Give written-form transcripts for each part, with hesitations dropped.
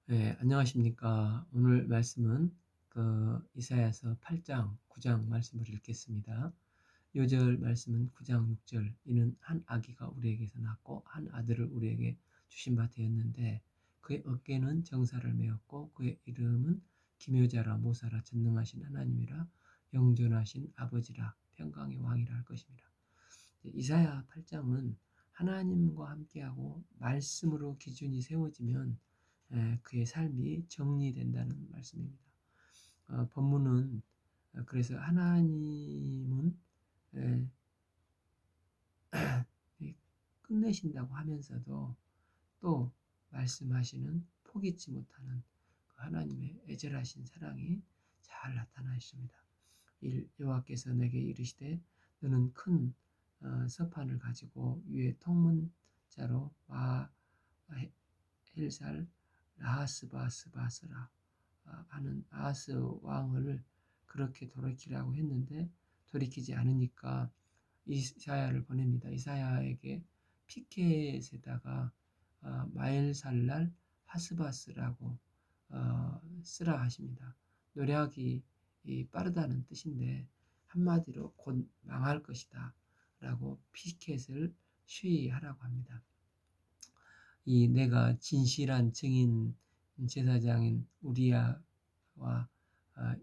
네, 안녕하십니까. 오늘 말씀은 이사야서 8장, 9장 말씀을 읽겠습니다. 요절 말씀은 9장 6절. 이는 한 아기가 우리에게서 낳고 한 아들을 우리에게 주신 바 되었는데 그의 어깨는 정사를 메었고 그의 이름은 기묘자라 모사라 전능하신 하나님이라 영존하신 아버지라 평강의 왕이라 할 것입니다. 이사야 8장은 하나님과 함께하고 말씀으로 기준이 세워지면 그의 삶이 정리된다는 말씀입니다. 본문은 그래서 하나님은 에, 끝내신다고 하면서도 또 말씀하시는 포기치 못하는 그 하나님의 애절하신 사랑이 잘 나타나 있습니다. 여호와께서 내게 이르시되 너는 큰 서판을 가지고 위에 통문자로 마헬살 라하스바스바스라 하는 아하스 왕을 그렇게 돌이키라고 했는데 돌이키지 않으니까 이사야를 보냅니다. 이사야에게 피켓에다가 마엘살랄 하스바스라고 쓰라 하십니다. 노력이 빠르다는 뜻인데 한마디로 곧 망할 것이다 라고 피켓을 시위하라고 합니다. 이 내가 진실한 증인 제사장인 우리야와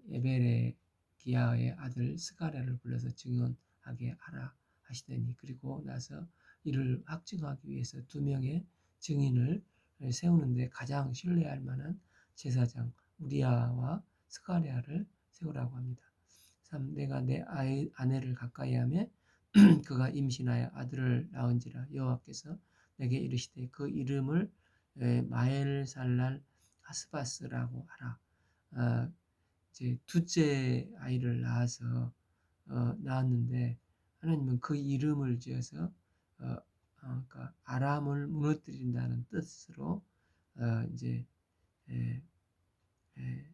에베레기야의 아들 스가랴를 불러서 증언하게 하라 하시더니 그리고 나서 이를 확증하기 위해서 두 명의 증인을 세우는데 가장 신뢰할 만한 제사장 우리야와 스가랴를 세우라고 합니다. 3. 내가 내 아내를 가까이하며 그가 임신하여 아들을 낳은지라 여호와께서 내게 이르시되 그 이름을 마엘살랄 하스바스라고 하라. 이제 둘째 아이를 낳았는데 하나님은 그 이름을 지어서 그러니까 아람을 무너뜨린다는 뜻으로 이제 에, 에,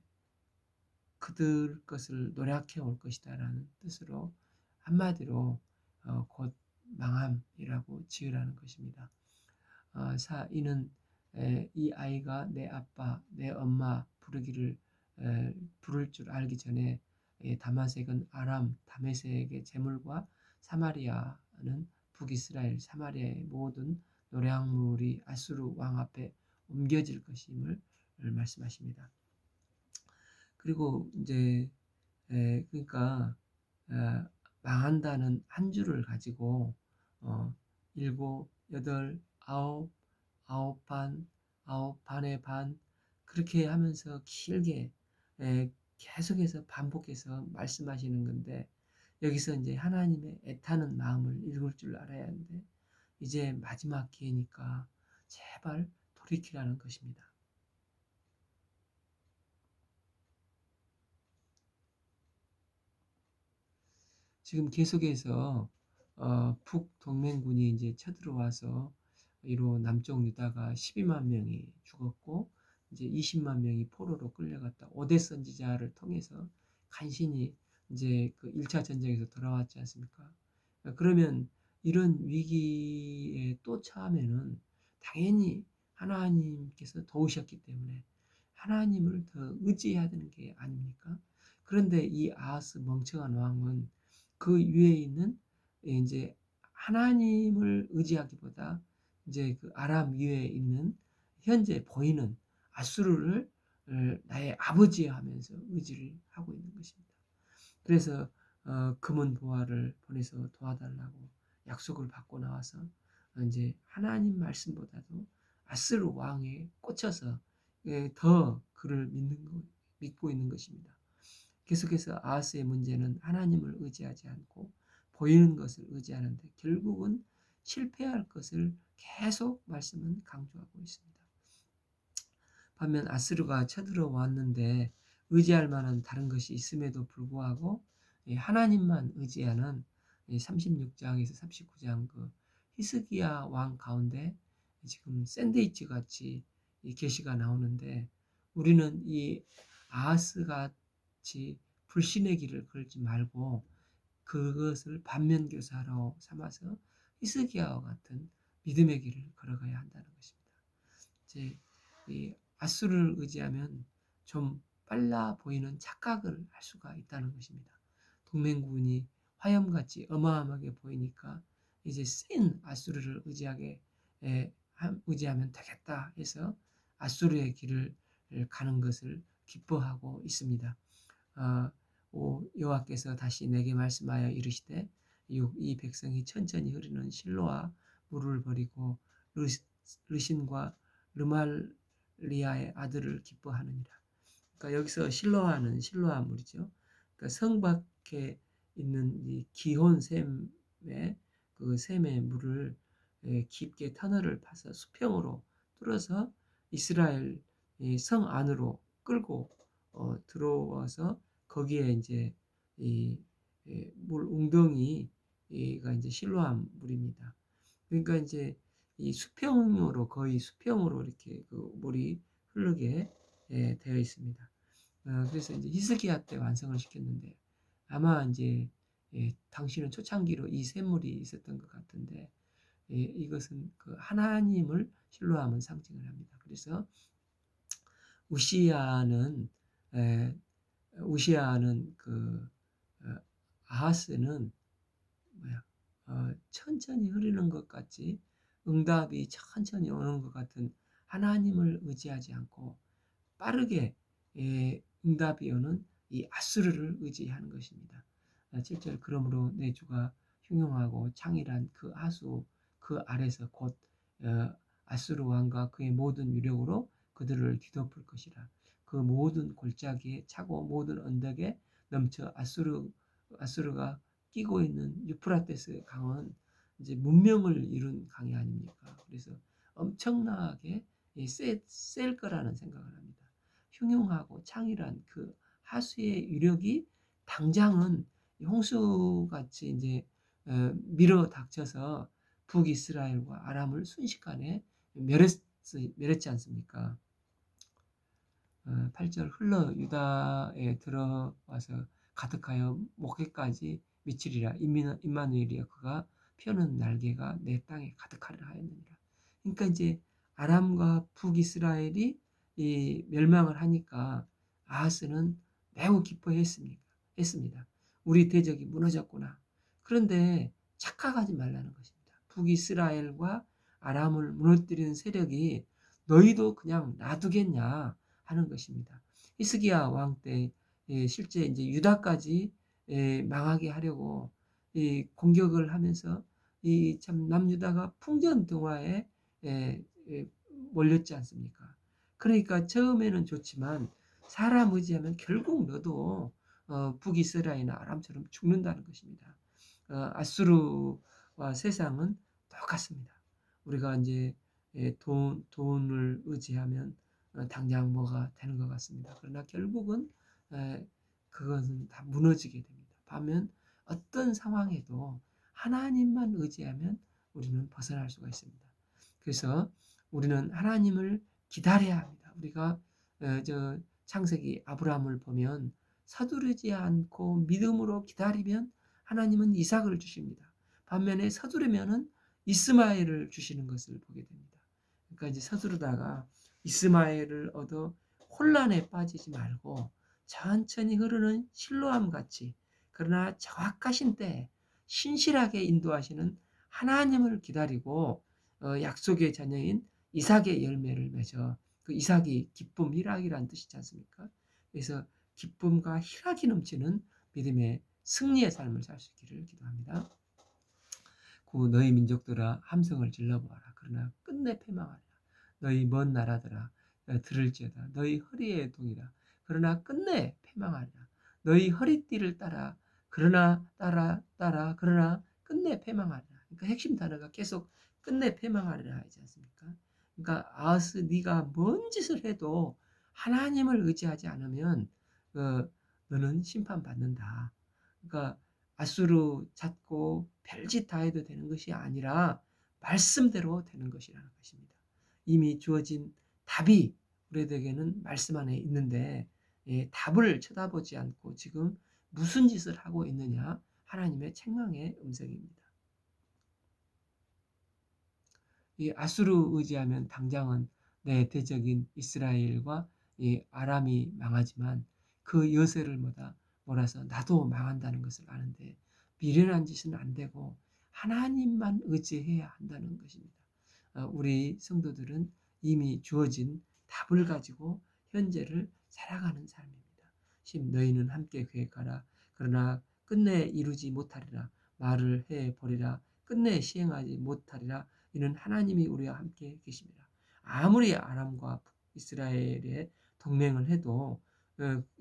그들 것을 노력해 올 것이다라는 뜻으로 한마디로 곧 망함이라고 지으라는 것입니다. 이는 이 아이가 내 아빠, 내 엄마 부를 줄 알기 전에 다마색은 아람, 다메섹의 재물과 사마리아는 북이스라엘, 사마리아의 모든 노량물이 아수르 왕 앞에 옮겨질 것임을 말씀하십니다. 그리고 이제 그러니까 망한다는 한 줄을 가지고 일곱, 여덟, 아홉 반, 아홉 반의 반 그렇게 하면서 길게 계속해서 반복해서 말씀하시는 건데 여기서 이제 하나님의 애타는 마음을 읽을 줄 알아야 하는데 이제 마지막 기회니까 제발 돌이키라는 것입니다. 지금 계속해서 북동맹군이 이제 쳐들어와서 이로 남쪽 유다가 12만 명이 죽었고 이제 20만 명이 포로로 끌려갔다. 오대 선지자를 통해서 간신히 이제 그 1차 전쟁에서 돌아왔지 않습니까? 그러면 이런 위기에 또 처하면은 당연히 하나님께서 도우셨기 때문에 하나님을 더 의지해야 되는 게 아닙니까? 그런데 이 아하스 멍청한 왕은 그 위에 있는 이제 하나님을 의지하기보다 이제 그 아람 위에 있는 현재 보이는 아수르를 나의 아버지 하면서 의지를 하고 있는 것입니다. 그래서 금은 보화를 보내서 도와달라고 약속을 받고 나와서 이제 하나님 말씀보다도 아스르 왕에 꽂혀서 더 그를 믿고 있는 것입니다. 계속해서 아하스의 문제는 하나님을 의지하지 않고 보이는 것을 의지하는데 결국은 실패할 것을 계속 말씀은 강조하고 있습니다. 반면 아스르가 쳐들어왔는데 의지할 만한 다른 것이 있음에도 불구하고 하나님만 의지하는 36장에서 39장 그 히스기야 왕 가운데 지금 샌드위치 같이 계시가 나오는데 우리는 이 아하스 같이 불신의 길을 걸지 말고 그것을 반면교사로 삼아서 히스기야와 같은 믿음의 길을 걸어가야 한다는 것입니다. 이제 이 아수르를 의지하면 좀 빨라 보이는 착각을 할 수가 있다는 것입니다. 동맹군이 화염같이 어마어마하게 보이니까 이제 센 아수르를 의지하면 되겠다 해서 아수르의 길을 가는 것을 기뻐하고 있습니다. 여호와께서 다시 내게 말씀하여 이르시되 이 백성이 천천히 흐르는 실로아 물을 버리고 르신과 르말리아의 아들을 기뻐하느니라. 그러니까 여기서 실로아는 실로아 물이죠. 그러니까 성 밖에 있는 이 기혼 샘의 그 샘의 물을 깊게 터널을 파서 수평으로 뚫어서 이스라엘 성 안으로 끌고 들어와서 거기에 이제 이물 웅덩이가 이제 실로암 물입니다. 그러니까 이제 이 수평으로 거의 수평으로 이렇게 그 물이 흐르게 되어 있습니다. 그래서 이제 히스기야 때 완성을 시켰는데 아마 이제 당시는 초창기로 이 샘물이 있었던 것 같은데 이것은 그 하나님을 실로함은 상징을 합니다. 그래서 우시아는 에, 우시아는 그 아하스는 뭐야 천천히 흐르는 것 같이 응답이 천천히 오는 것 같은 하나님을 의지하지 않고 빠르게 응답이 오는 이 아수르를 의지하는 것입니다. 7절 그러므로 내 주가 흉용하고 창일한 그 하수 그 아래서 곧 아수르 왕과 그의 모든 유력으로 그들을 뒤덮을 것이라. 그 모든 골짜기에 차고 모든 언덕에 넘쳐 아수르가 끼고 있는 유프라테스 강은 이제 문명을 이룬 강이 아닙니까? 그래서 엄청나게 셀 거라는 생각을 합니다. 흉흉하고 창일한 그 하수의 유력이 당장은 홍수같이 이제 밀어 닥쳐서 북이스라엘과 아람을 순식간에 멸했지 않습니까? 8절 흘러 유다에 들어와서 가득하여 목에까지 미치리라. 임마누엘이여 그가 펴는 날개가 내 땅에 가득하리라 하였느니라. 그러니까 이제 아람과 북이스라엘이 멸망을 하니까 아하스는 매우 기뻐했습니다. 우리 대적이 무너졌구나. 그런데 착각하지 말라는 것입니다. 북이스라엘과 아람을 무너뜨리는 세력이 너희도 그냥 놔두겠냐 하는 것입니다. 히스기야 왕 때 실제 이제 유다까지 망하게 하려고 공격을 하면서 참 남유다가 풍전등화에 몰렸지 않습니까? 그러니까 처음에는 좋지만 사람 의지하면 결국 너도 북이스라엘이나 아람처럼 죽는다는 것입니다. 아수르와 세상은 똑같습니다. 우리가 이제 돈을 의지하면 당장 뭐가 되는 것 같습니다. 그러나 결국은 그것은 다 무너지게 됩니다. 반면 어떤 상황에도 하나님만 의지하면 우리는 벗어날 수가 있습니다. 그래서 우리는 하나님을 기다려야 합니다. 우리가 저 창세기 아브라함을 보면 서두르지 않고 믿음으로 기다리면 하나님은 이삭을 주십니다. 반면에 서두르면은 이스마엘을 주시는 것을 보게 됩니다. 그러니까 이제 서두르다가 이스마엘을 얻어 혼란에 빠지지 말고 천천히 흐르는 실로암 같이 그러나 정확하신 때에 신실하게 인도하시는 하나님을 기다리고 약속의 자녀인 이삭의 열매를 맺어 그 이삭이 기쁨 희락이라는 뜻이지 않습니까? 그래서 기쁨과 희락이 넘치는 믿음의 승리의 삶을 살 수 있기를 기도합니다. 구 너희 민족들아 함성을 질러보아라. 그러나 끝내 패망하리라. 너희 먼 나라들아 들을지어다. 너희 허리의 동이라. 그러나 끝내 패망하리라. 너희 허리띠를 따라 그러나 끝내 패망하리라. 그러니까 핵심 단어가 계속 끝내 패망하리라 하지 않습니까? 그러니까 아하스 네가 뭔 짓을 해도 하나님을 의지하지 않으면 너는 심판받는다. 그러니까 아수르 찾고 별짓 다 해도 되는 것이 아니라 말씀대로 되는 것이라는 것입니다. 이미 주어진 답이 우리에게는 말씀 안에 있는데 답을 쳐다보지 않고 지금 무슨 짓을 하고 있느냐 하나님의 책망의 음성입니다. 이 아수르 의지하면 당장은 내 대적인 이스라엘과 이 아람이 망하지만 그 여세를 몰아서 나도 망한다는 것을 아는데 미련한 짓은 안 되고 하나님만 의지해야 한다는 것입니다. 우리 성도들은 이미 주어진 답을 가지고 현재를 살아가는 삶입니다. 너희는 함께 계획하라. 그러나 끝내 이루지 못하리라. 말을 해버리라. 끝내 시행하지 못하리라. 이는 하나님이 우리와 함께 계십니다. 아무리 아람과 이스라엘의 동맹을 해도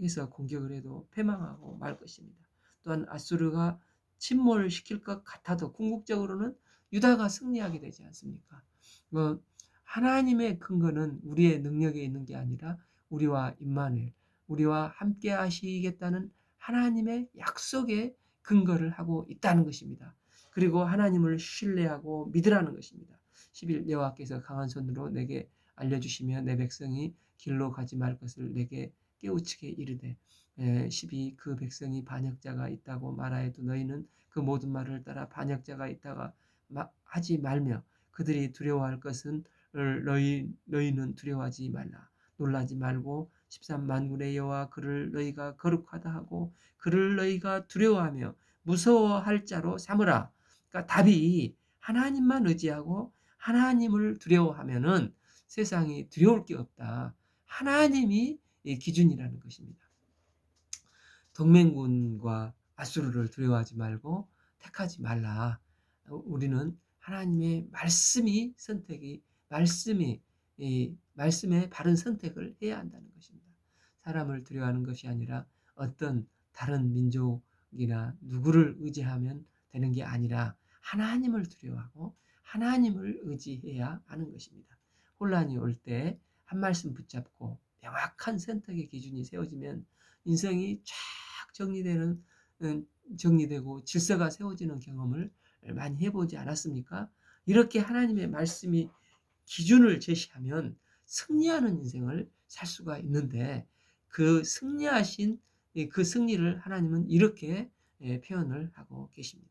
해서 공격을 해도 패망하고 말 것입니다. 또한 아수르가 침몰시킬 것 같아도 궁극적으로는 유다가 승리하게 되지 않습니까? 뭐 하나님의 근거는 우리의 능력에 있는 게 아니라 우리와 임마누엘, 우리와 함께 하시겠다는 하나님의 약속에 근거를 하고 있다는 것입니다. 그리고 하나님을 신뢰하고 믿으라는 것입니다. 10일 여호와께서 강한 손으로 내게 알려주시며 내 백성이 길로 가지 말 것을 내게 깨우치게 이르되 12 그 백성이 반역자가 있다고 말하여도 너희는 그 모든 말을 따라 반역자가 있다가 하지 말며 그들이 두려워할 것은 너희는 두려워하지 말라. 놀라지 말고 13 만군의 여호와 그를 너희가 거룩하다 하고 그를 너희가 두려워하며 무서워할 자로 삼으라. 그러니까 답이 하나님만 의지하고 하나님을 두려워하면은 세상이 두려울 게 없다. 하나님이 기준이라는 것입니다. 동맹군과 아수르를 두려워하지 말고 택하지 말라. 우리는 하나님의 말씀의 바른 선택을 해야 한다는 것입니다. 사람을 두려워하는 것이 아니라 어떤 다른 민족이나 누구를 의지하면 되는 게 아니라 하나님을 두려워하고 하나님을 의지해야 하는 것입니다. 혼란이 올 때 한 말씀 붙잡고 명확한 선택의 기준이 세워지면 인생이 쫙 정리되고 질서가 세워지는 경험을 많이 해보지 않았습니까? 이렇게 하나님의 말씀이 기준을 제시하면 승리하는 인생을 살 수가 있는데 그 승리하신 그 승리를 하나님은 이렇게 표현을 하고 계십니다.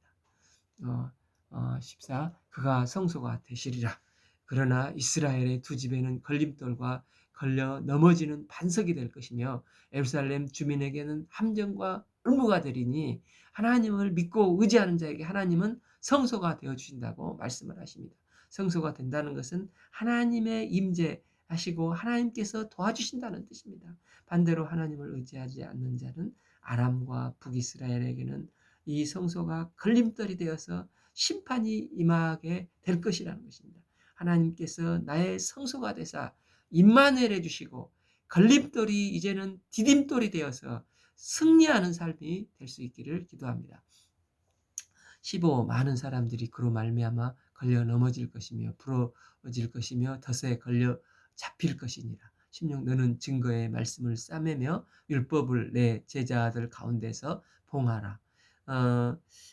14 그가 성소가 되시리라. 그러나 이스라엘의 두 집에는 걸림돌과 걸려 넘어지는 반석이 될 것이며 예루살렘 주민에게는 함정과 울무가 되리니 하나님을 믿고 의지하는 자에게 하나님은 성소가 되어 주신다고 말씀을 하십니다. 성소가 된다는 것은 하나님의 임재하시고 하나님께서 도와주신다는 뜻입니다. 반대로 하나님을 의지하지 않는 자는 아람과 북이스라엘에게는 이 성소가 걸림돌이 되어서 심판이 임하게 될 것이라는 것입니다. 하나님께서 나의 성소가 되사 임마누엘 해주시고 걸림돌이 이제는 디딤돌이 되어서 승리하는 삶이 될 수 있기를 기도합니다. 15 많은 사람들이 그로 말미암아 걸려 넘어질 것이며 부러질 것이며 덫에 걸려 잡힐 것이니라. 16 너는 증거의 말씀을 싸매며 율법을 내 제자들 가운데서 봉하라.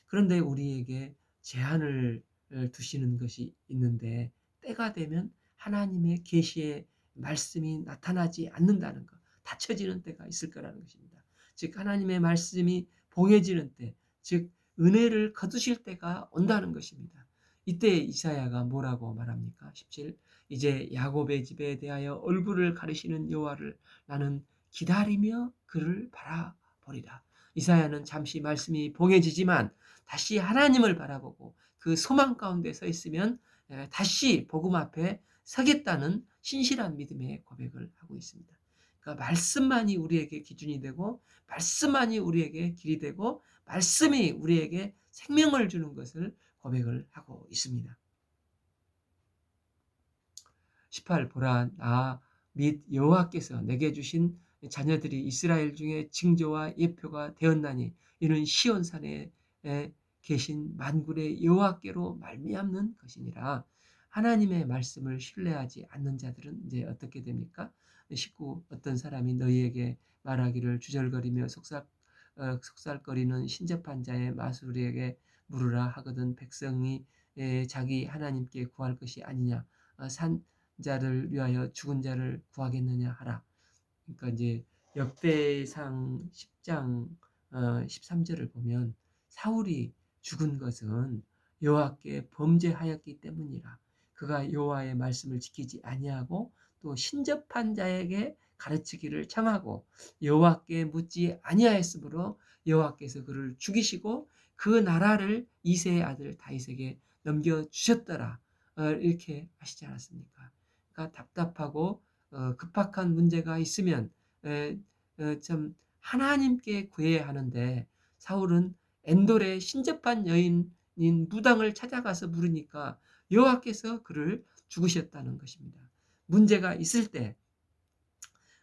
그런데 우리에게 제한을 두시는 것이 있는데 때가 되면 하나님의 계시의 말씀이 나타나지 않는다는 것, 닫혀지는 때가 있을 거라는 것입니다. 즉 하나님의 말씀이 봉해지는 때, 즉 은혜를 거두실 때가 온다는 것입니다. 이때 이사야가 뭐라고 말합니까? 17 이제 야곱의 집에 대하여 얼굴을 가리시는 여호와를 나는 기다리며 그를 바라보리라. 이사야는 잠시 말씀이 봉해지지만 다시 하나님을 바라보고 그 소망 가운데 서 있으면 다시 복음 앞에 서겠다는 신실한 믿음의 고백을 하고 있습니다. 그러니까 말씀만이 우리에게 기준이 되고 말씀만이 우리에게 길이 되고 말씀이 우리에게 생명을 주는 것을 고백을 하고 있습니다. 18 보라 나 및 여호와께서 내게 주신 자녀들이 이스라엘 중에 징조와 예표가 되었나니 이는 시온산에 계신 만군의 여호와께로 말미암는 것이니라. 하나님의 말씀을 신뢰하지 않는 자들은 이제 어떻게 됩니까? 19 어떤 사람이 너희에게 말하기를 주절거리며 속살거리는 신접한 자의 마술에게 물으라 하거든 백성이 자기 하나님께 구할 것이 아니냐 산 자를 위하여 죽은 자를 구하겠느냐 하라. 그러니까 이제 역대상 10장 13절을 보면 사울이 죽은 것은 여호와께 범죄하였기 때문이라. 그가 여호와의 말씀을 지키지 아니하고 또 신접한 자에게 가르치기를 청하고 여호와께 묻지 아니하였으므로 여호와께서 그를 죽이시고 그 나라를 이새의 아들 다윗에게 넘겨주셨더라. 이렇게 하시지 않았습니까? 그러니까 답답하고 급박한 문제가 있으면 좀 하나님께 구해야 하는데 사울은 엔돌의 신접한 여인인 무당을 찾아가서 물으니까 여호와께서 그를 죽으셨다는 것입니다. 문제가 있을 때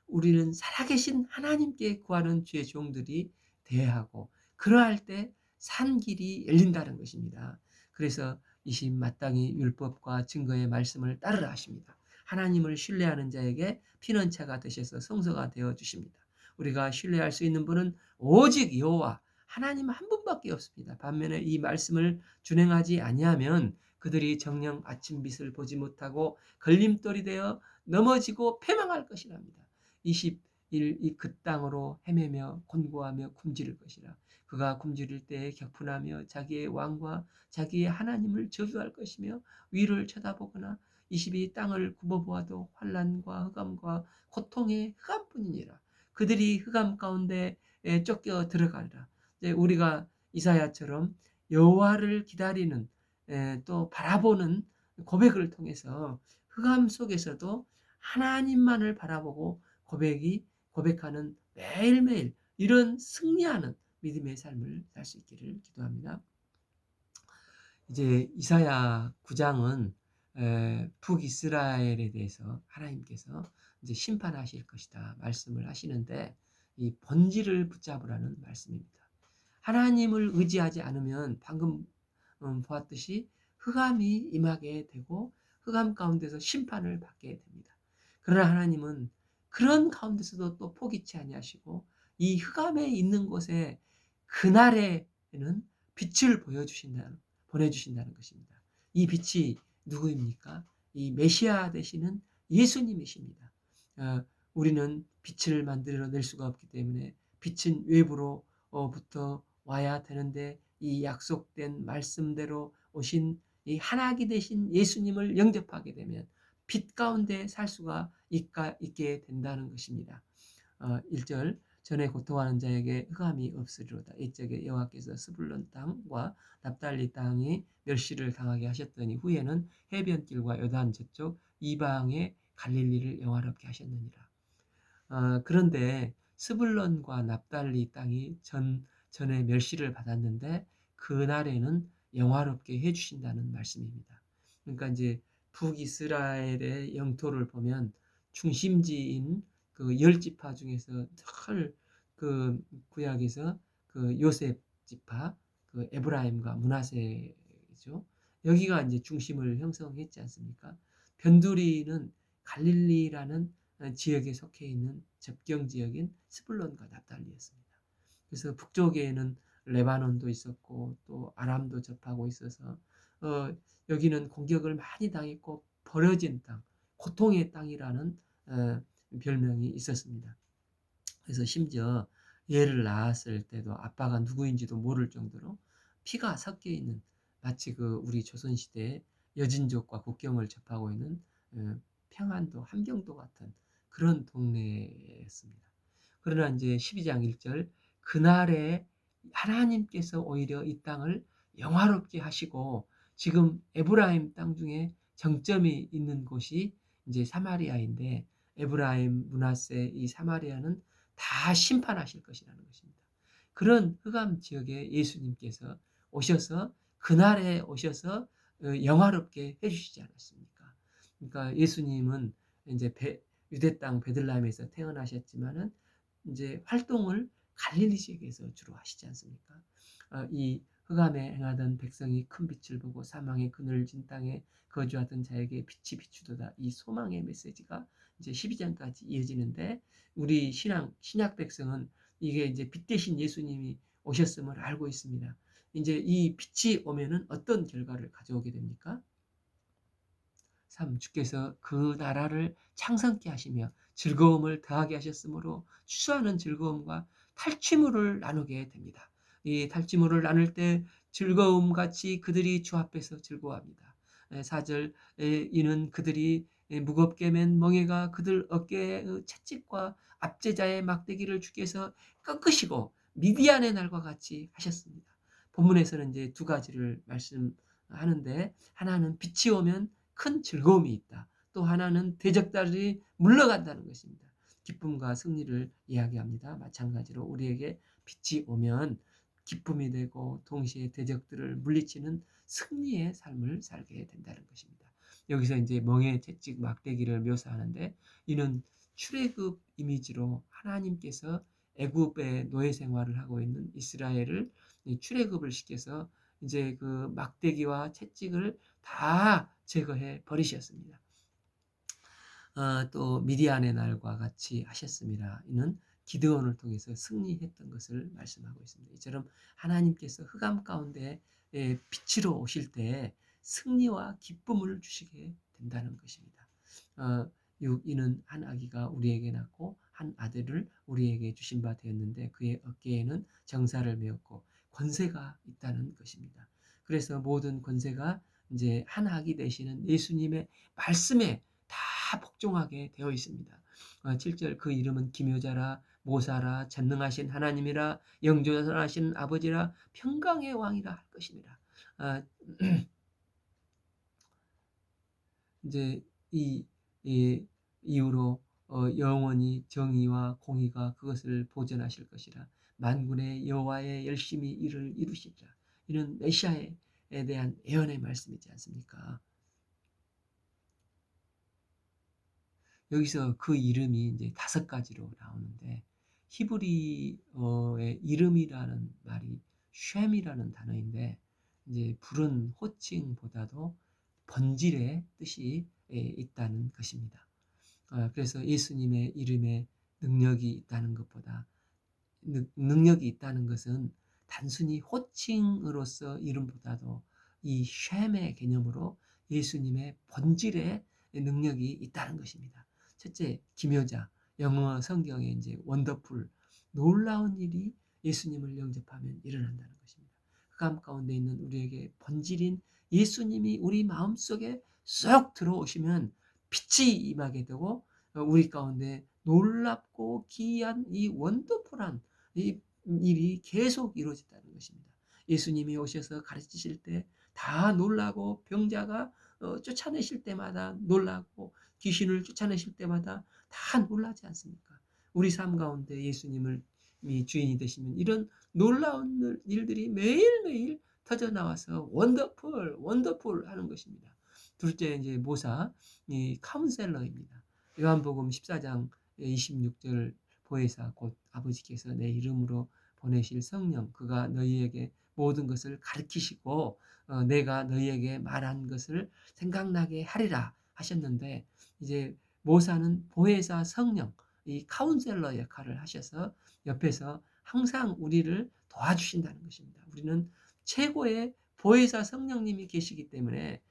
우리는 살아계신 하나님께 구하는 주의 종들이 되어야 하고 그러할 때 산 길이 열린다는 것입니다. 그래서 이신 마땅히 율법과 증거의 말씀을 따르라 하십니다. 하나님을 신뢰하는 자에게 피난처가 되셔서 성소가 되어 주십니다. 우리가 신뢰할 수 있는 분은 오직 여호와 하나님 한 분밖에 없습니다. 반면에 이 말씀을 준행하지 아니하면 그들이 정녕 아침빛을 보지 못하고 걸림돌이 되어 넘어지고 패망할 것이랍니다. 20일 그 땅으로 헤매며 곤고하며 굶주릴 것이라. 그가 굶주릴 때에 격분하며 자기의 왕과 자기의 하나님을 저주할 것이며 위를 쳐다보거나 22 땅을 굽어보아도 환난과 흑암과 고통의 흑암뿐이니라. 그들이 흑암 가운데 쫓겨 들어가리라. 이제 우리가 이사야처럼 여호와를 기다리는 또 바라보는 고백을 통해서 흑암 속에서도 하나님만을 바라보고 고백하는 매일매일 이런 승리하는 믿음의 삶을 살 수 있기를 기도합니다. 이제 이사야 9장은 북이스라엘에 대해서 하나님께서 이제 심판하실 것이다 말씀을 하시는데 이 본질을 붙잡으라는 말씀입니다. 하나님을 의지하지 않으면 방금 보았듯이 흑암이 임하게 되고 흑암 가운데서 심판을 받게 됩니다. 그러나 하나님은 그런 가운데서도 또 포기치 아니하시고 이 흑암에 있는 곳에 그날에는 빛을 보내주신다는 것입니다. 이 빛이 누구입니까? 이 메시아 되시는 예수님이십니다. 우리는 빛을 만들어낼 수가 없기 때문에 빛은 외부로부터 와야 되는데 이 약속된 말씀대로 오신 이 하나님 되신 예수님을 영접하게 되면 빛 가운데 살 수가 있게 된다는 것입니다. 1절 전에 고통하는 자에게 흑암이 없으리로다. 이쪽에 여호와께서 스불론 땅과 납달리 땅이 멸시를 당하게 하셨더니 후에는 해변길과 요단 저쪽 이방의 갈릴리를 영화롭게 하셨느니라. 그런데 스불론과 납달리 땅이 전에 멸시를 받았는데 그날에는 영화롭게 해주신다는 말씀입니다. 그러니까 이제 북이스라엘의 영토를 보면 중심지인 그 열 지파 중에서 그 구약에서 그 요셉 지파, 그 에브라임과 므낫세죠. 여기가 이제 중심을 형성했지 않습니까? 변두리는 갈릴리라는 지역에 속해 있는 접경 지역인 스불론과 납달리였습니다. 그래서 북쪽에는 레바논도 있었고 또 아람도 접하고 있어서 여기는 공격을 많이 당했고 버려진 땅, 고통의 땅이라는 별명이 있었습니다. 그래서 심지어 얘를 낳았을 때도 아빠가 누구인지도 모를 정도로 피가 섞여 있는 마치 그 우리 조선시대의 여진족과 국경을 접하고 있는 평안도 함경도 같은 그런 동네였습니다. 그러나 이제 12장 1절 그날에 하나님께서 오히려 이 땅을 영화롭게 하시고 지금 에브라임 땅 중에 정점이 있는 곳이 이제 사마리아인데 에브라임, 므낫세 이 사마리아는 다 심판하실 것이라는 것입니다. 그런 흑암 지역에 예수님께서 오셔서 그날에 오셔서 영화롭게 해주시지 않았습니까? 그러니까 예수님은 이제 유대 땅 베들레헴에서 태어나셨지만은 이제 활동을 갈릴리 지역에서 주로 하시지 않습니까? 이 흑암에 행하던 백성이 큰 빛을 보고 사망의 그늘진 땅에 거주하던 자에게 빛이 비추도다. 이 소망의 메시지가 이제 12장까지 이어지는데 우리 신약 백성은 이게 이제 빛 대신 예수님이 오셨음을 알고 있습니다. 이제 이 빛이 오면은 어떤 결과를 가져오게 됩니까? 3. 주께서 그 나라를 창성케 하시며 즐거움을 더하게 하셨으므로 추수하는 즐거움과 탈취물을 나누게 됩니다. 이 탈취물을 나눌 때 즐거움같이 그들이 주 앞에서 즐거워합니다. 4절 이는 그들이 무겁게 맨 멍에가 그들 어깨의 채찍과 압제자의 막대기를 주께서 꺾으시고 미디안의 날과 같이 하셨습니다. 본문에서는 이제 두 가지를 말씀하는데, 하나는 빛이 오면 큰 즐거움이 있다. 또 하나는 대적들이 물러간다는 것입니다. 기쁨과 승리를 이야기합니다. 마찬가지로 우리에게 빛이 오면 기쁨이 되고 동시에 대적들을 물리치는 승리의 삶을 살게 된다는 것입니다. 여기서 이제 멍에 채찍 막대기를 묘사하는데, 이는 출애굽 이미지로 하나님께서 애굽의 노예 생활을 하고 있는 이스라엘을 출애굽을 시켜서 이제 그 막대기와 채찍을 다 제거해 버리셨습니다. 또 미디안의 날과 같이 하셨습니다. 이는 기드온을 통해서 승리했던 것을 말씀하고 있습니다. 이처럼 하나님께서 흑암 가운데 빛으로 오실 때 승리와 기쁨을 주시게 된다는 것입니다. 이는 한 아기가 우리에게 낳고 한 아들을 우리에게 주신 바 되었는데, 그의 어깨에는 정사를 메었고 권세가 있다는 것입니다. 그래서 모든 권세가 이제 한 아기 되시는 예수님의 말씀에 다 복종하게 되어 있습니다. 7절, 그 이름은 기묘자라 모사라 전능하신 하나님이라 영존하신 아버지라 평강의 왕이라 할 것입니다. 이제 이 이후로 영원히 정의와 공의가 그것을 보존하실 것이라, 만군의 여호와의 열심히 일을 이루시리라. 이는 메시아에 대한 예언의 말씀이지 않습니까? 여기서 그 이름이 이제 5가지로 나오는데, 히브리어의 이름이라는 말이 쉔이라는 단어인데, 이제 부른 호칭보다도 번질의 뜻이 있다는 것입니다. 그래서 예수님의 이름에 능력이 있다는 것보다, 능력이 있다는 것은 단순히 호칭으로서 이름보다도 이 쉔의 개념으로 예수님의 본질의 능력이 있다는 것입니다. 첫째, 기묘자. 영어 성경에 이제 원더풀, 놀라운 일이 예수님을 영접하면 일어난다는 것입니다. 흑암 가운데 있는 우리에게 본질인 예수님이 우리 마음속에 쏙 들어오시면 빛이 임하게 되고, 우리 가운데 놀랍고 기이한 이 원더풀한 이 일이 계속 이루어진다는 것입니다. 예수님이 오셔서 가르치실 때 다 놀라고, 병자가 쫓아내실 때마다 놀라고, 귀신을 쫓아내실 때마다 다 놀라지 않습니까? 우리 삶 가운데 예수님을 주인이 되시면 이런 놀라운 일들이 매일매일 터져 나와서 원더풀, 원더풀 하는 것입니다. 둘째, 이제 모사, 이 카운셀러입니다. 요한복음 14장 26절, 보혜사 곧 아버지께서 내 이름으로 보내실 성령, 그가 너희에게 모든 것을 가르치시고 내가 너희에게 말한 것을 생각나게 하리라 하셨는데, 이제 모사는 보혜사 성령, 이 카운셀러 역할을 하셔서 옆에서 항상 우리를 도와주신다는 것입니다. 우리는 최고의 보혜사 성령님이 계시기 때문에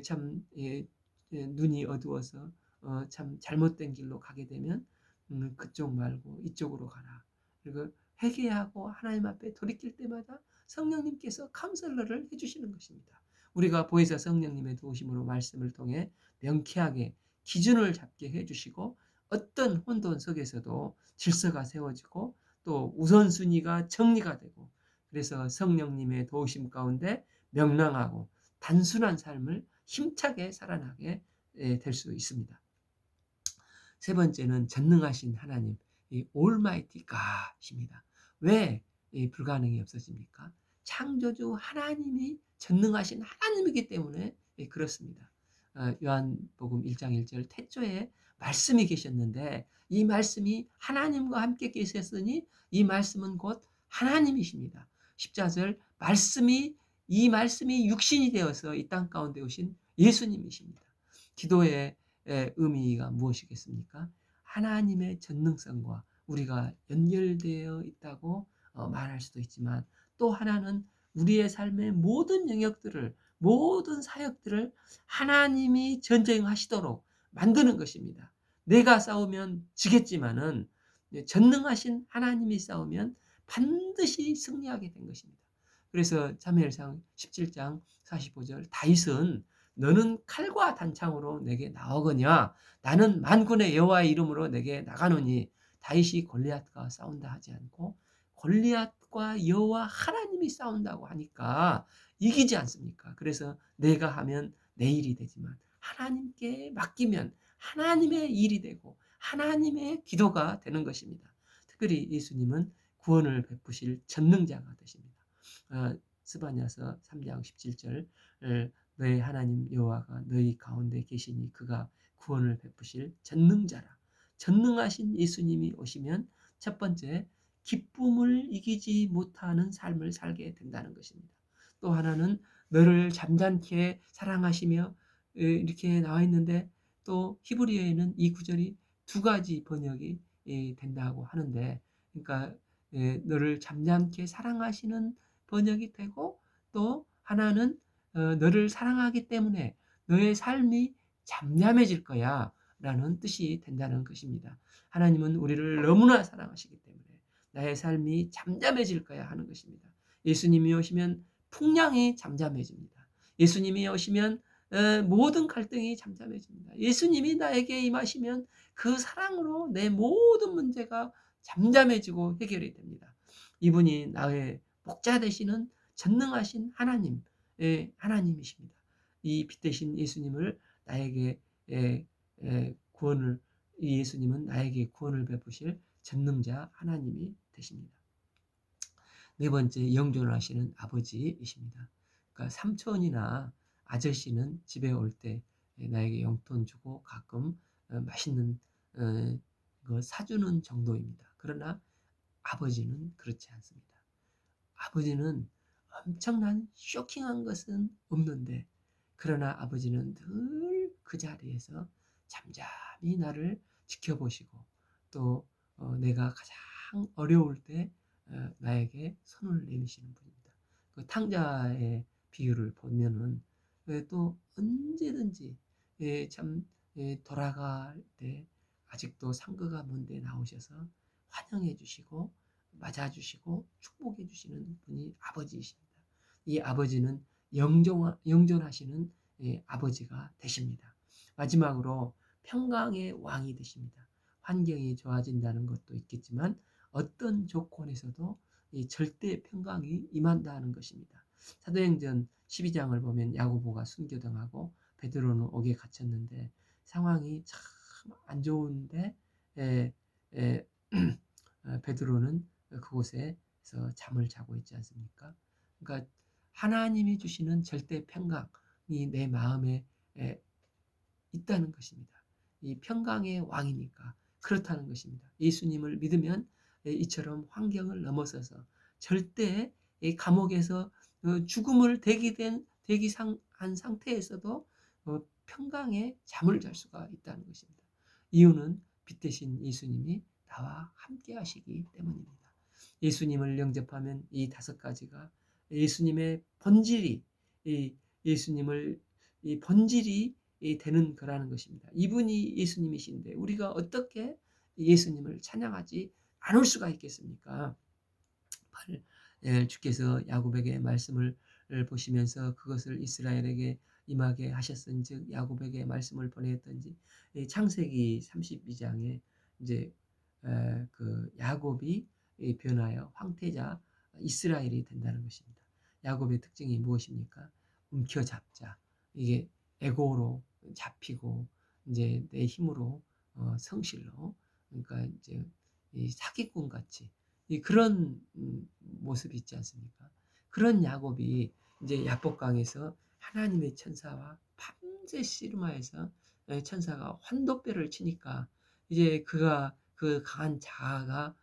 참 눈이 어두워서 참 잘못된 길로 가게 되면 그쪽 말고 이쪽으로 가라. 그리고 회개하고 하나님 앞에 돌이킬 때마다 성령님께서 카운셀러를 해주시는 것입니다. 우리가 보혜사 성령님의 도우심으로 말씀을 통해 명쾌하게 기준을 잡게 해주시고, 어떤 혼돈 속에서도 질서가 세워지고 또 우선순위가 정리가 되고, 그래서 성령님의 도우심 가운데 명랑하고 단순한 삶을 힘차게 살아나게 될 수 있습니다. 세 번째는 전능하신 하나님, 이 올마이티 갓입니다. 왜 불가능이 없어집니까? 창조주 하나님이 전능하신 하나님이기 때문에 그렇습니다. 요한복음 1장 1절, 태초에 말씀이 계셨는데 이 말씀이 하나님과 함께 계셨으니 이 말씀은 곧 하나님이십니다. 14절, 이 말씀이 육신이 되어서 이 땅 가운데 오신 예수님이십니다. 기도의 의미가 무엇이겠습니까? 하나님의 전능성과 우리가 연결되어 있다고 말할 수도 있지만, 또 하나는 우리의 삶의 모든 영역들을, 모든 사역들을 하나님이 전쟁하시도록 만드는 것입니다. 내가 싸우면 지겠지만은 전능하신 하나님이 싸우면 반드시 승리하게 된 것입니다. 그래서 사무엘상 17장 45절, 다윗은 너는 칼과 단창으로 내게 나오거니와 나는 만군의 여호와의 이름으로 내게 나가노니 다윗이 골리앗과 싸운다 하지 않고 골리앗과 여호와 하나님이 싸운다고 하니까 이기지 않습니까? 그래서 내가 하면 내 일이 되지만 하나님께 맡기면 하나님의 일이 되고 하나님의 기도가 되는 것입니다. 특별히 예수님은 구원을 베푸실 전능자가 되십니다. 스바냐서 3장 17절 너희 하나님 여호와가 너희 가운데 계시니 그가 구원을 베푸실 전능자라. 전능하신 예수님이 오시면 첫 번째 기쁨을 이기지 못하는 삶을 살게 된다는 것입니다. 또 하나는 너를 잠잠케 사랑하시며 이렇게 나와 있는데 또 히브리어에는 이 구절이 두 가지 번역이 된다고 하는데 그러니까 너를 잠잠케 사랑하시는 번역이 되고 또 하나는 너를 사랑하기 때문에 너의 삶이 잠잠해질 거야 라는 뜻이 된다는 것입니다. 하나님은 우리를 너무나 사랑하시기 때문에 나의 삶이 잠잠해질 거야 하는 것입니다. 예수님이 오시면 풍랑이 잠잠해집니다. 예수님이 오시면 모든 갈등이 잠잠해집니다. 예수님이 나에게 임하시면 그 사랑으로 내 모든 문제가 잠잠해지고 해결이 됩니다. 이분이 나의 목자 되시는 전능하신 하나님이십니다. 이 빛 대신 예수님을 나에게 구원을 이 예수님은 나에게 구원을 베푸실 전능자 하나님이 되십니다. 네 번째 영존하시는 아버지이십니다. 그러니까 삼촌이나 아저씨는 집에 올 때 나에게 용돈 주고 가끔 맛있는 거 사주는 정도입니다. 그러나 아버지는 그렇지 않습니다. 아버지는 엄청난 쇼킹한 것은 없는데 그러나 아버지는 늘 그 자리에서 잠잠히 나를 지켜보시고 또 내가 가장 어려울 때 나에게 손을 내미시는 분입니다. 그 탕자의 비유를 보면은 또 언제든지 참 돌아갈 때 아직도 상거가 먼데 나오셔서 환영해 주시고 맞아주시고 축복해 주시는 분이 아버지이십니다. 이 아버지는 영존하시는 아버지가 되십니다. 마지막으로 평강의 왕이 되십니다. 환경이 좋아진다는 것도 있겠지만 어떤 조건에서도 이 절대 평강이 임한다는 것입니다. 사도행전 12장을 보면 야고보가 순교당하고 베드로는 옥에 갇혔는데 상황이 참 안 좋은데 베드로는 그곳에서 잠을 자고 있지 않습니까? 그러니까 하나님이 주시는 절대 평강이 내 마음에 있다는 것입니다. 이 평강의 왕이니까 그렇다는 것입니다. 예수님을 믿으면 이처럼 환경을 넘어서서 절대 감옥에서 죽음을 대기한 상태에서도 평강에 잠을 잘 수가 있다는 것입니다. 이유는 빛 대신 예수님이 나와 함께 하시기 때문입니다. 예수님을 영접하면 이 다섯 가지가 예수님의 본질이 예수님을 이 본질이 되는 거라는 것입니다. 이분이 예수님이신데 우리가 어떻게 예수님을 찬양하지 않을 수가 있겠습니까? 주께서 야곱에게 말씀을 보시면서 그것을 이스라엘에게 임하게 하셨은즉 야곱에게 말씀을 보냈던지 창세기 32장에 이제 그 야곱이 변하여 황태자 이스라엘이 된다는 것입니다. 야곱의 특징이 무엇입니까? 움켜잡자. 이게 에고로 잡히고 이제 내 힘으로 성실로 그러니까 이제 이 사기꾼 같이 그런 모습이 있지 않습니까? 그런 야곱이 이제 야복강에서 하나님의 천사와 밤새 씨름하여서 천사가 환도뼈를 치니까 이제 그가 그 강한 자아가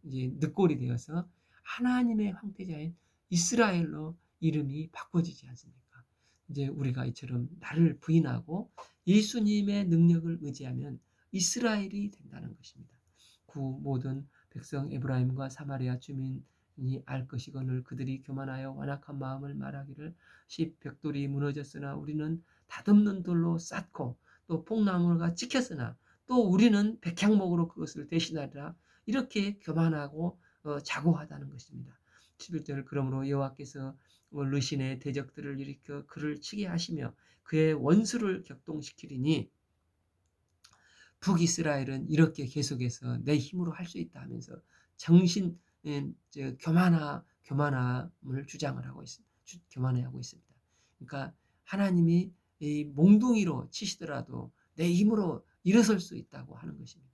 이제 늑골이 되어서 하나님의 황태자인 이스라엘로 이름이 바꿔지지 않습니까? 이제 우리가 이처럼 나를 부인하고 예수님의 능력을 의지하면 이스라엘이 된다는 것입니다. 구 모든 백성 에브라임과 사마리아 주민이 알 것이거늘 그들이 교만하여 완악한 마음을 말하기를 십 벽돌이 무너졌으나 우리는 닷없는 돌로 쌓고 또 폭나무가 찍혔으나 또 우리는 백향목으로 그것을 대신하리라 이렇게 교만하고 자고하다는 것입니다. 11절 그러므로 여호와께서 르신의 대적들을 일으켜 그를 치게 하시며 그의 원수를 격동시키리니 북이스라엘은 이렇게 계속해서 내 힘으로 할 수 있다 하면서 정신 교만함을 주장을 하고 있습니다. 교만해하고 있습니다. 그러니까 하나님이 이 몽둥이로 치시더라도 내 힘으로 일어설 수 있다고 하는 것입니다.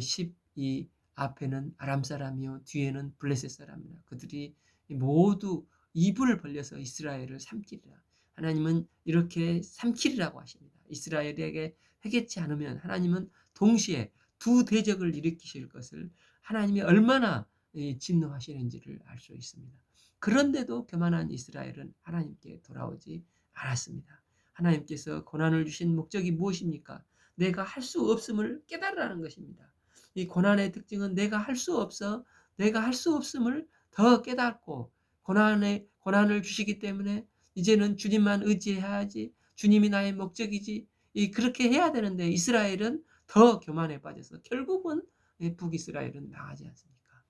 12 앞에는 아람 사람이요 뒤에는 블레셋 사람이라 그들이 모두 입을 벌려서 이스라엘을 삼키리라. 하나님은 이렇게 삼키리라고 하십니다. 이스라엘에게 회개치 않으면 하나님은 동시에 두 대적을 일으키실 것을 하나님이 얼마나 진노하시는지를 알 수 있습니다. 그런데도 교만한 이스라엘은 하나님께 돌아오지 않았습니다. 하나님께서 고난을 주신 목적이 무엇입니까? 내가 할 수 없음을 깨달으라는 것입니다. 이 고난의 특징은 내가 할 수 없음을 더 깨닫고 고난을 주시기 때문에 이제는 주님만 의지해야지. 주님이 나의 목적이지. 그렇게 해야 되는데 이스라엘은 더 교만에 빠져서 결국은 북이스라엘은 나가지 않습니까?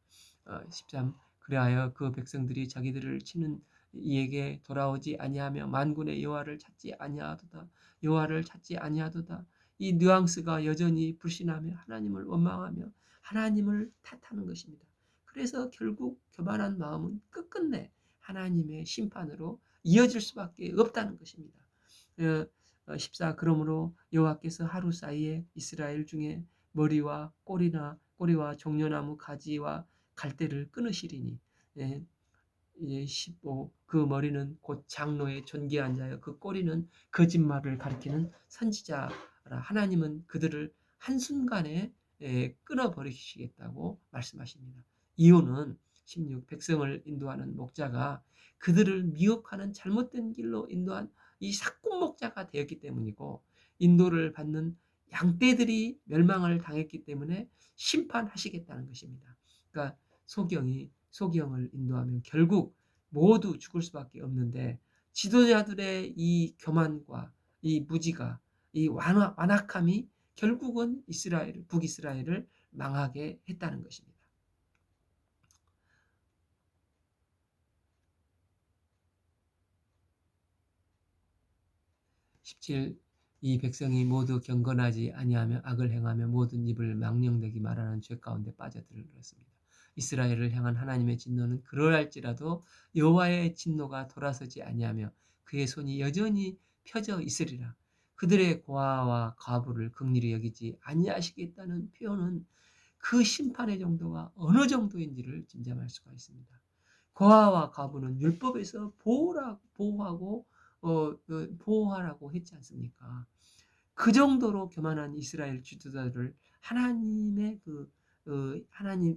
13 그리하여 그 백성들이 자기들을 치는 이에게 돌아오지 아니하며 만군의 여호와를 찾지 아니하도다. 여호와를 찾지 아니하도다. 이 뉘앙스가 여전히 불신하며 하나님을 원망하며 하나님을 탓하는 것입니다. 그래서 결국 교만한 마음은 끝끝내 하나님의 심판으로 이어질 수밖에 없다는 것입니다. 14 그러므로 여호와께서 하루 사이에 이스라엘 중에 머리와 꼬리와 종려나무 가지와 갈대를 끊으시리니 15 그 머리는 곧 장로의 존귀한 자여 그 꼬리는 거짓말을 가리키는 선지자라. 하나님은 그들을 한순간에 끊어버리시겠다고 말씀하십니다. 이유는 16 백성을 인도하는 목자가 그들을 미혹하는 잘못된 길로 인도한 이 사꾼 목자가 되었기 때문이고 인도를 받는 양떼들이 멸망을 당했기 때문에 심판하시겠다는 것입니다. 그러니까 소경을 인도하면 결국 모두 죽을 수밖에 없는데 지도자들의 이 교만과 이 무지가 이 완악함이 결국은 북이스라엘을 망하게 했다는 것입니다. 17 이 백성이 모두 경건하지 아니하며 악을 행하며 모든 입을 망령되게 말하는 죄 가운데 빠져들었습니다. 이스라엘을 향한 하나님의 진노는 그러할지라도 여호와의 진노가 돌아서지 아니하며 그의 손이 여전히 펴져 있으리라. 그들의 고아와 과부를 긍휼히 여기지 아니하시겠다는 표현은 그 심판의 정도가 어느 정도인지를 짐작할 수가 있습니다. 고아와 과부는 율법에서 보호하라고 했지 않습니까? 그 정도로 교만한 이스라엘 지도자들을 하나님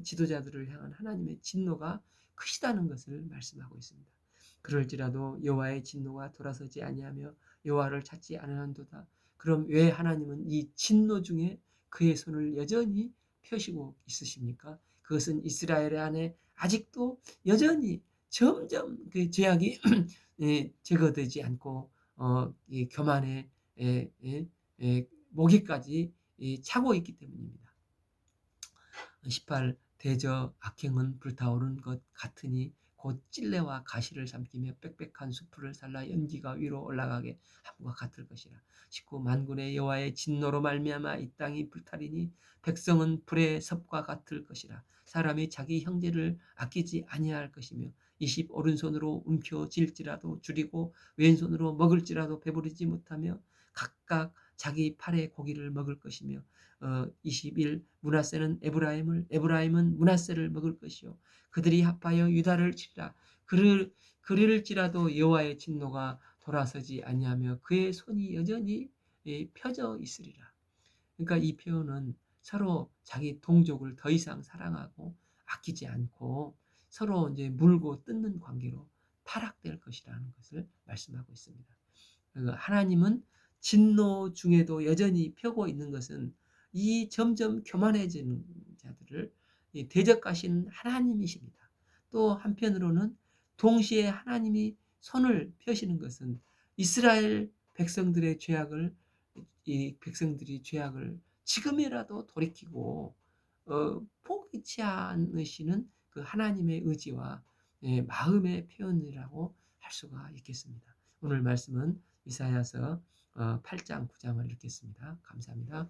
지도자들을 향한 하나님의 진노가 크시다는 것을 말씀하고 있습니다. 그럴지라도 여호와의 진노가 돌아서지 아니하며 여호와를 찾지 않으한도다. 그럼 왜 하나님은 이 진노 중에 그의 손을 여전히 펴시고 있으십니까? 그것은 이스라엘 안에 아직도 여전히 점점 그 죄악이 제거되지 않고 교만의 모기까지 차고 있기 때문입니다. 18 대저 악행은 불타오른 것 같으니 곧 찔레와 가시를 삼키며 빽빽한 수풀을 살라 연기가 위로 올라가게 함과 같을 것이라. 19 만군의 여호와의 진노로 말미암아 이 땅이 불타리니 백성은 불의 섭과 같을 것이라. 사람이 자기 형제를 아끼지 아니할 것이며 20 오른손으로 움켜쥘지라도 줄이고 왼손으로 먹을지라도 배부르지 못하며 각각 자기 팔의 고기를 먹을 것이며 21 므낫세는 에브라임은 므낫세를 먹을 것이요 그들이 합하여 유다를 치리라. 그릴지라도 여호와의 진노가 돌아서지 아니하며 그의 손이 여전히 펴져 있으리라. 그러니까 이 표현은 서로 자기 동족을 더 이상 사랑하고 아끼지 않고 서로 이제 물고 뜯는 관계로 타락될 것이라는 것을 말씀하고 있습니다. 하나님은 진노 중에도 여전히 펴고 있는 것은 이 점점 교만해지는 자들을 대적하시는 하나님이십니다. 또 한편으로는 동시에 하나님이 손을 펴시는 것은 이스라엘 백성들의 죄악을 이 백성들이 죄악을 지금이라도 돌이키고 포기치 않으시는 그 하나님의 의지와 마음의 표현이라고 할 수가 있겠습니다. 오늘 말씀은 이사야서 8장 9장을 읽겠습니다. 감사합니다.